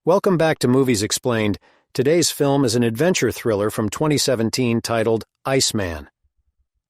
Welcome back to Movies Explained. Today's film is an adventure thriller from 2017 titled Iceman.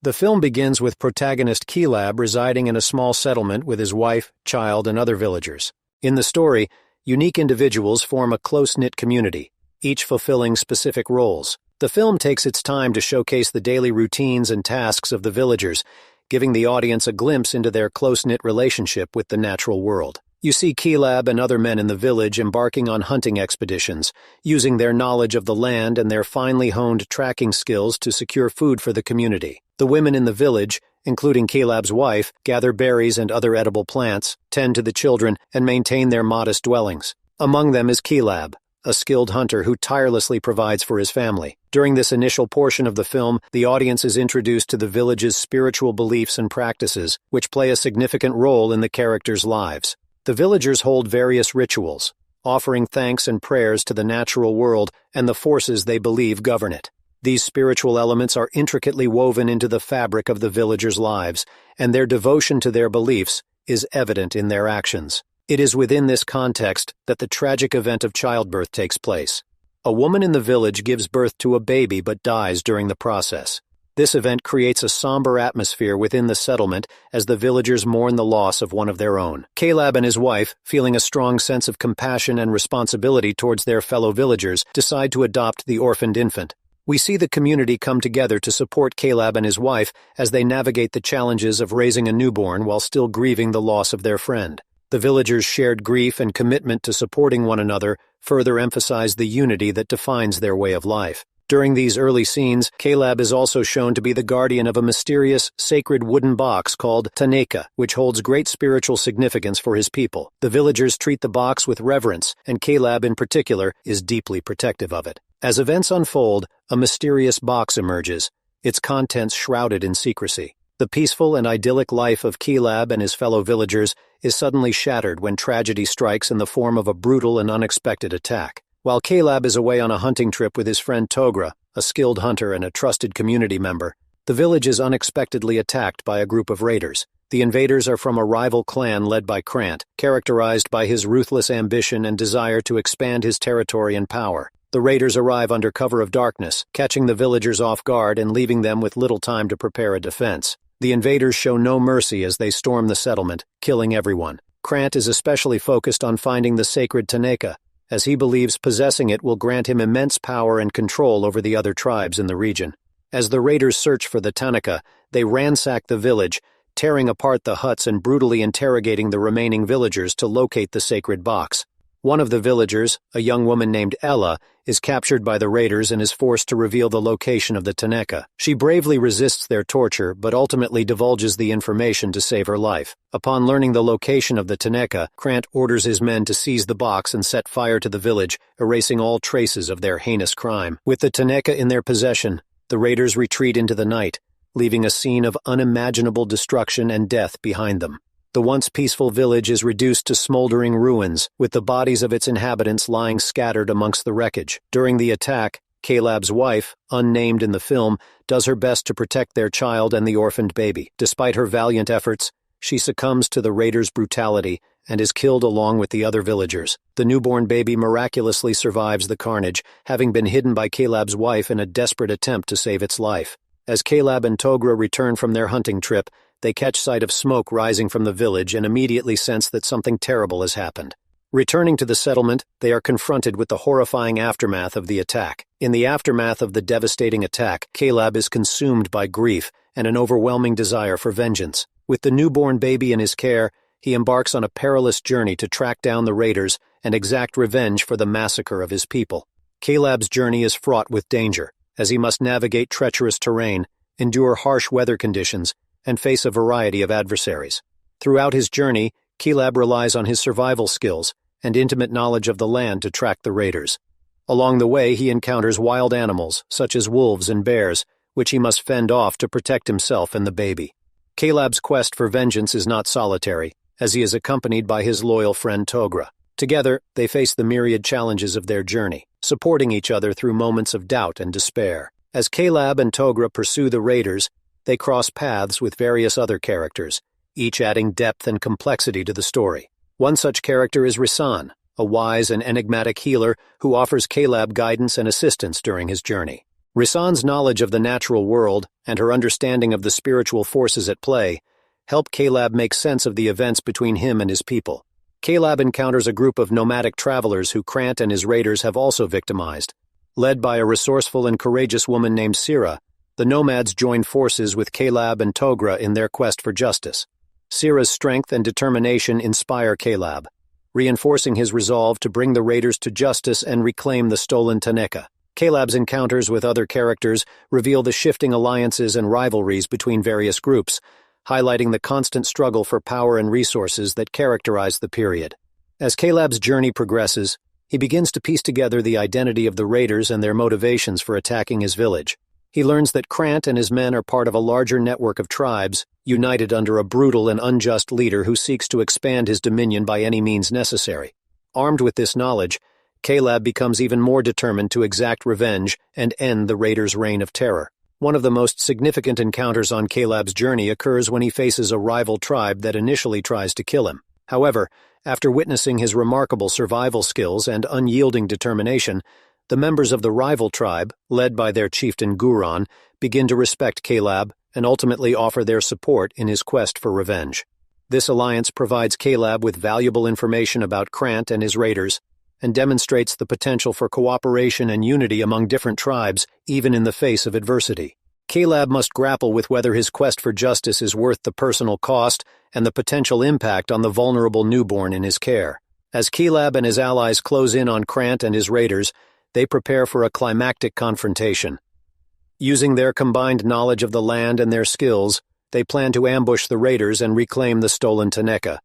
The film begins with protagonist Caleb residing in a small settlement with his wife, child, and other villagers. In the story, unique individuals form a close-knit community, each fulfilling specific roles. The film takes its time to showcase the daily routines and tasks of the villagers, giving the audience a glimpse into their close-knit relationship with the natural world. You see Caleb and other men in the village embarking on hunting expeditions, using their knowledge of the land and their finely honed tracking skills to secure food for the community. The women in the village, including Caleb's wife, gather berries and other edible plants, tend to the children, and maintain their modest dwellings. Among them is Caleb, a skilled hunter who tirelessly provides for his family. During this initial portion of the film, the audience is introduced to the village's spiritual beliefs and practices, which play a significant role in the characters' lives. The villagers hold various rituals, offering thanks and prayers to the natural world and the forces they believe govern it. These spiritual elements are intricately woven into the fabric of the villagers' lives, and their devotion to their beliefs is evident in their actions. It is within this context that the tragic event of childbirth takes place. A woman in the village gives birth to a baby but dies during the process. This event creates a somber atmosphere within the settlement as the villagers mourn the loss of one of their own. Caleb and his wife, feeling a strong sense of compassion and responsibility towards their fellow villagers, decide to adopt the orphaned infant. We see the community come together to support Caleb and his wife as they navigate the challenges of raising a newborn while still grieving the loss of their friend. The villagers' shared grief and commitment to supporting one another further emphasize the unity that defines their way of life. During these early scenes, Caleb is also shown to be the guardian of a mysterious, sacred wooden box called Taneka, which holds great spiritual significance for his people. The villagers treat the box with reverence, and Caleb in particular is deeply protective of it. As events unfold, a mysterious box emerges, its contents shrouded in secrecy. The peaceful and idyllic life of Caleb and his fellow villagers is suddenly shattered when tragedy strikes in the form of a brutal and unexpected attack. While Caleb is away on a hunting trip with his friend Togra, a skilled hunter and a trusted community member, the village is unexpectedly attacked by a group of raiders. The invaders are from a rival clan led by Krant, characterized by his ruthless ambition and desire to expand his territory and power. The raiders arrive under cover of darkness, catching the villagers off guard and leaving them with little time to prepare a defense. The invaders show no mercy as they storm the settlement, killing everyone. Krant is especially focused on finding the sacred Taneka, as he believes possessing it will grant him immense power and control over the other tribes in the region. As the raiders search for the Taneka, they ransack the village, tearing apart the huts and brutally interrogating the remaining villagers to locate the sacred box. One of the villagers, a young woman named Ella, is captured by the raiders and is forced to reveal the location of the Taneka. She bravely resists their torture, but ultimately divulges the information to save her life. Upon learning the location of the Taneka, Krant orders his men to seize the box and set fire to the village, erasing all traces of their heinous crime. With the Taneka in their possession, the raiders retreat into the night, leaving a scene of unimaginable destruction and death behind them. The once peaceful village is reduced to smoldering ruins, with the bodies of its inhabitants lying scattered amongst the wreckage. During the attack, Caleb's wife, unnamed in the film, does her best to protect their child and the orphaned baby. Despite her valiant efforts, she succumbs to the raiders' brutality and is killed along with the other villagers. The newborn baby miraculously survives the carnage, having been hidden by Caleb's wife in a desperate attempt to save its life. As Caleb and Togra return from their hunting trip, they catch sight of smoke rising from the village and immediately sense that something terrible has happened. Returning to the settlement, they are confronted with the horrifying aftermath of the attack. In the aftermath of the devastating attack, Caleb is consumed by grief and an overwhelming desire for vengeance. With the newborn baby in his care, he embarks on a perilous journey to track down the raiders and exact revenge for the massacre of his people. Caleb's journey is fraught with danger, as he must navigate treacherous terrain, endure harsh weather conditions, and face a variety of adversaries. Throughout his journey, Caleb relies on his survival skills and intimate knowledge of the land to track the raiders. Along the way, he encounters wild animals, such as wolves and bears, which he must fend off to protect himself and the baby. Caleb's quest for vengeance is not solitary, as he is accompanied by his loyal friend Togra. Together, they face the myriad challenges of their journey, supporting each other through moments of doubt and despair. As Caleb and Togra pursue the raiders, they cross paths with various other characters, each adding depth and complexity to the story. One such character is Risan, a wise and enigmatic healer who offers Caleb guidance and assistance during his journey. Risan's knowledge of the natural world and her understanding of the spiritual forces at play help Caleb make sense of the events between him and his people. Caleb encounters a group of nomadic travelers who Krant and his raiders have also victimized. Led by a resourceful and courageous woman named Sira, the nomads join forces with Caleb and Togra in their quest for justice. Sira's strength and determination inspire Caleb, reinforcing his resolve to bring the raiders to justice and reclaim the stolen Taneka. Caleb's encounters with other characters reveal the shifting alliances and rivalries between various groups, highlighting the constant struggle for power and resources that characterize the period. As Caleb's journey progresses, he begins to piece together the identity of the raiders and their motivations for attacking his village. He learns that Krant and his men are part of a larger network of tribes, united under a brutal and unjust leader who seeks to expand his dominion by any means necessary. Armed with this knowledge, Caleb becomes even more determined to exact revenge and end the raiders' reign of terror. One of the most significant encounters on Caleb's journey occurs when he faces a rival tribe that initially tries to kill him. However, after witnessing his remarkable survival skills and unyielding determination, the members of the rival tribe, led by their chieftain Guron, begin to respect Caleb and ultimately offer their support in his quest for revenge. This alliance provides Caleb with valuable information about Krant and his raiders, and demonstrates the potential for cooperation and unity among different tribes, even in the face of adversity. Caleb must grapple with whether his quest for justice is worth the personal cost and the potential impact on the vulnerable newborn in his care. As Caleb and his allies close in on Krant and his raiders, they prepare for a climactic confrontation. Using their combined knowledge of the land and their skills, they plan to ambush the raiders and reclaim the stolen Taneka.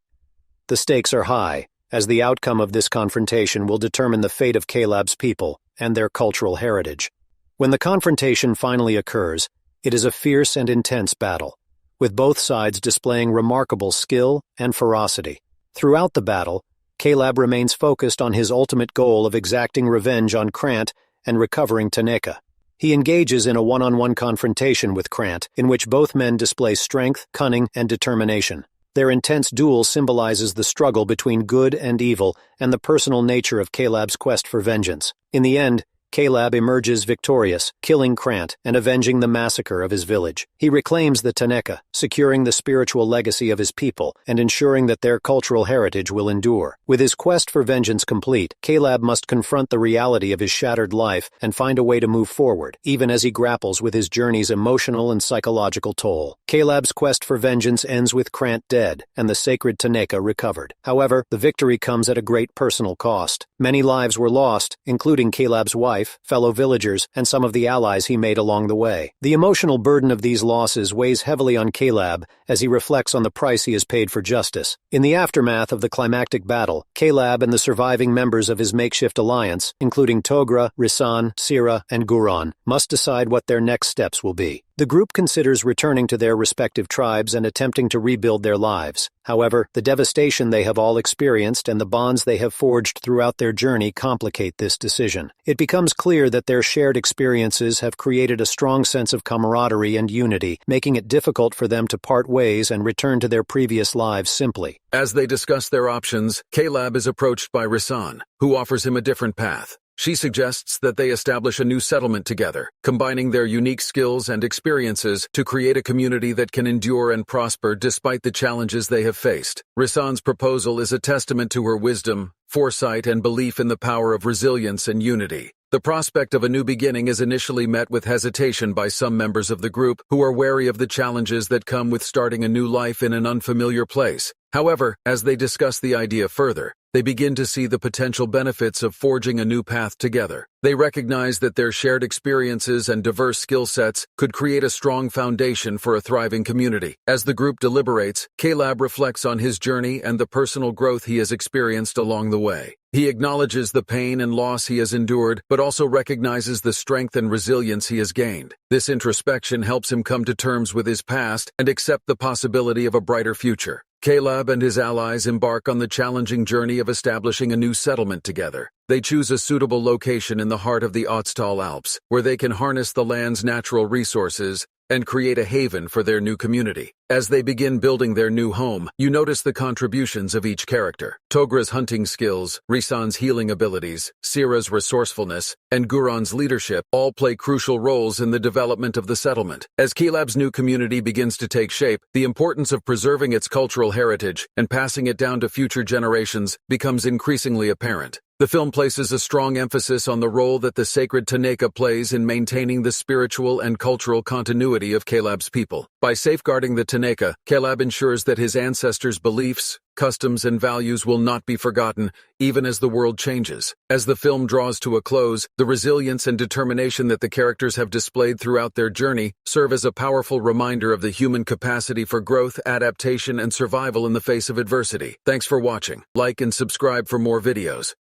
The stakes are high, as the outcome of this confrontation will determine the fate of Caleb's people and their cultural heritage. When the confrontation finally occurs, it is a fierce and intense battle, with both sides displaying remarkable skill and ferocity. Throughout the battle, Caleb remains focused on his ultimate goal of exacting revenge on Krant and recovering Taneka. He engages in a one-on-one confrontation with Krant, in which both men display strength, cunning, and determination. Their intense duel symbolizes the struggle between good and evil and the personal nature of Caleb's quest for vengeance. In the end, Caleb emerges victorious, killing Krant and avenging the massacre of his village. He reclaims the Taneka, securing the spiritual legacy of his people and ensuring that their cultural heritage will endure. With his quest for vengeance complete, Caleb must confront the reality of his shattered life and find a way to move forward, even as he grapples with his journey's emotional and psychological toll. Caleb's quest for vengeance ends with Krant dead and the sacred Taneka recovered. However, the victory comes at a great personal cost. Many lives were lost, including Caleb's wife, fellow villagers, and some of the allies he made along the way. The emotional burden of these losses weighs heavily on Caleb as he reflects on the price he has paid for justice. In the aftermath of the climactic battle, Caleb and the surviving members of his makeshift alliance, including Togra, Risan, Sira, and Guron, must decide what their next steps will be. The group considers returning to their respective tribes and attempting to rebuild their lives. However, the devastation they have all experienced and the bonds they have forged throughout their journey complicate this decision. It becomes clear that their shared experiences have created a strong sense of camaraderie and unity, making it difficult for them to part ways and return to their previous lives simply. As they discuss their options, Caleb is approached by Risan, who offers him a different path. She suggests that they establish a new settlement together, combining their unique skills and experiences to create a community that can endure and prosper despite the challenges they have faced. Risan's proposal is a testament to her wisdom, foresight, and belief in the power of resilience and unity. The prospect of a new beginning is initially met with hesitation by some members of the group who are wary of the challenges that come with starting a new life in an unfamiliar place. However, as they discuss the idea further, they begin to see the potential benefits of forging a new path together. They recognize that their shared experiences and diverse skill sets could create a strong foundation for a thriving community. As the group deliberates, Caleb reflects on his journey and the personal growth he has experienced along the way. He acknowledges the pain and loss he has endured, but also recognizes the strength and resilience he has gained. This introspection helps him come to terms with his past and accept the possibility of a brighter future. Caleb and his allies embark on the challenging journey of establishing a new settlement together. They choose a suitable location in the heart of the Ötztal Alps, where they can harness the land's natural resources and create a haven for their new community. As they begin building their new home, you notice the contributions of each character. Togra's hunting skills, Risan's healing abilities, Sira's resourcefulness, and Guran's leadership all play crucial roles in the development of the settlement. As Kelab's new community begins to take shape, the importance of preserving its cultural heritage and passing it down to future generations becomes increasingly apparent. The film places a strong emphasis on the role that the sacred Tanaka plays in maintaining the spiritual and cultural continuity of Kelab's people. By safeguarding the Tanaka, Kelab ensures that his ancestors' beliefs, customs, and values will not be forgotten, even as the world changes. As the film draws to a close, the resilience and determination that the characters have displayed throughout their journey serve as a powerful reminder of the human capacity for growth, adaptation, and survival in the face of adversity. Thanks for watching. Like and subscribe for more videos.